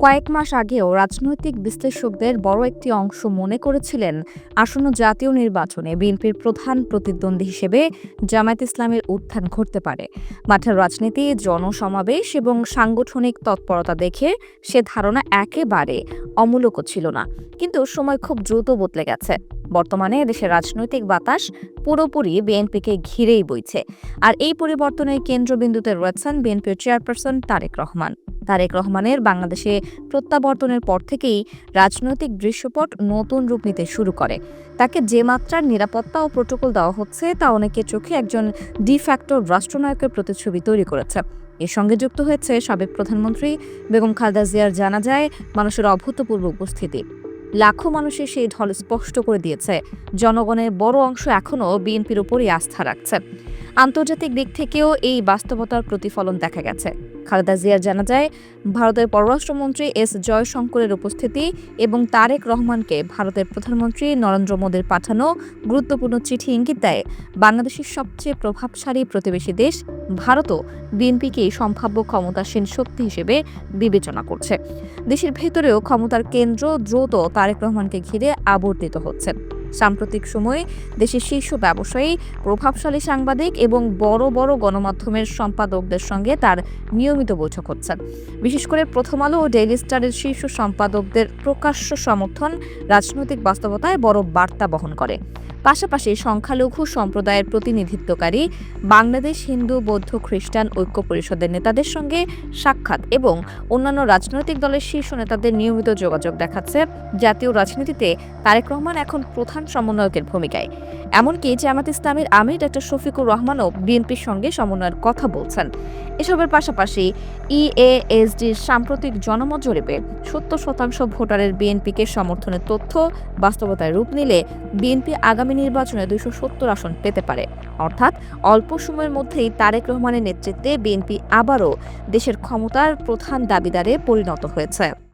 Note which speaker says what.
Speaker 1: কয়েক মাস আগেও রাজনৈতিক বিশ্লেষকদের বড় একটি অংশ মনে করেছিলেন আসন্ন জাতীয় নির্বাচনে বিএনপির প্রধান প্রতিদ্বন্দ্বী হিসেবে জামায়াত ইসলামের উত্থান ঘটতে পারে। মাঠের রাজনীতি, জনসমাবেশ এবং সাংগঠনিক তৎপরতা দেখে সে ধারণা একেবারে অমূলকও ছিল না। কিন্তু সময় খুব দ্রুত বদলে গেছে। বর্তমানে দেশের রাজনৈতিক বাতাস পুরোপুরি বিএনপিকে ঘিরেই বইছে। আর এই পরিবর্তনের কেন্দ্রবিন্দুতে রয়েছেন বিএনপির চেয়ারপারসন তারেক রহমান। তারেক রহমানের বাংলাদেশে প্রত্যাবর্তনের পর থেকেই রাজনৈতিক দৃশ্যপট নতুন রূপ নিতে শুরু করে। তাকে যে মাত্রার নিরাপত্তা ও প্রোটোকল দেওয়া হচ্ছে তা অনেকের চোখে একজন ডিফ্যাক্টো রাষ্ট্রনায়কের প্রতিচ্ছবি তৈরি করেছে। এর সঙ্গে যুক্ত হয়েছে সাবেক প্রধানমন্ত্রী বেগম খালেদা জিয়ার জানাজায় মানুষের অভূতপূর্ব উপস্থিতি। লাখো মানুষের সেই ঢল স্পষ্ট করে দিয়েছে জনগণের বড় অংশ এখনও বিএনপির উপরই আস্থা রাখছে। আন্তর্জাতিক দিক থেকেও এই বাস্তবতার প্রতিফলন দেখা গেছে। খালেদা জিয়ার জানাজায় ভারতের পররাষ্ট্রমন্ত্রী এস জয়শঙ্করের উপস্থিতি এবং তারেক রহমানকে ভারতের প্রধানমন্ত্রী নরেন্দ্র মোদীর পাঠানো গুরুত্বপূর্ণ চিঠি ইঙ্গিত দেয় বাংলাদেশের সবচেয়ে প্রভাবশালী প্রতিবেশী দেশ ভারতও বিএনপিকেই সম্ভাব্য ক্ষমতাসীন শক্তি হিসেবে বিবেচনা করছে। দেশের ভেতরেও ক্ষমতার কেন্দ্র দ্রুত তারেক রহমানকে ঘিরে আবর্তিত হচ্ছে। সাম্প্রতিক সময়ে দেশের শীর্ষ ব্যবসায়ী, প্রভাবশালী সাংবাদিক এবং বড় বড় গণমাধ্যমের সম্পাদকদের সঙ্গে তার নিয়মিত বৈঠক হচ্ছে। বিশেষ করে প্রথম আলো ও ডেইলি স্টারের শীর্ষ সম্পাদকদের প্রকাশ্য সমর্থন রাজনৈতিক বাস্তবতায় বড় বার্তা বহন করে। পাশাপাশি সংখ্যালঘু সম্প্রদায়ের প্রতিনিধিত্বকারী বাংলাদেশ হিন্দু, বৌদ্ধ, খ্রিস্টান ঐক্য পরিষদের নেতাদের সঙ্গে সাক্ষাৎ এবং অন্যান্য রাজনৈতিক দলের শীর্ষ নেতাদের নিয়মিত যোগাযোগ দেখাচ্ছে জাতীয় রাজনীতিতে তারেক রহমান এখন প্রধান সমন্বয়কের ভূমিকায়। এমনকি জামায়াত ইসলামের আমির ডা শফিকুর রহমানও বিএনপির সঙ্গে সমন্বয়ের কথা বলছেন। এসবের পাশাপাশি ইএএসডির সাম্প্রতিক জনমত জরিপে ৭০% ভোটারের বিএনপিকে সমর্থনের তথ্য বাস্তবতায় রূপ নিলে বিএনপি আগামী নির্বাচনে ২৭০ আসন পেতে পারে। অর্থাৎ অল্প সময়ের মধ্যেই তারেক রহমানের নেতৃত্বে বিএনপি আবারও দেশের ক্ষমতার প্রধান দাবিদারে পরিণত হয়েছে।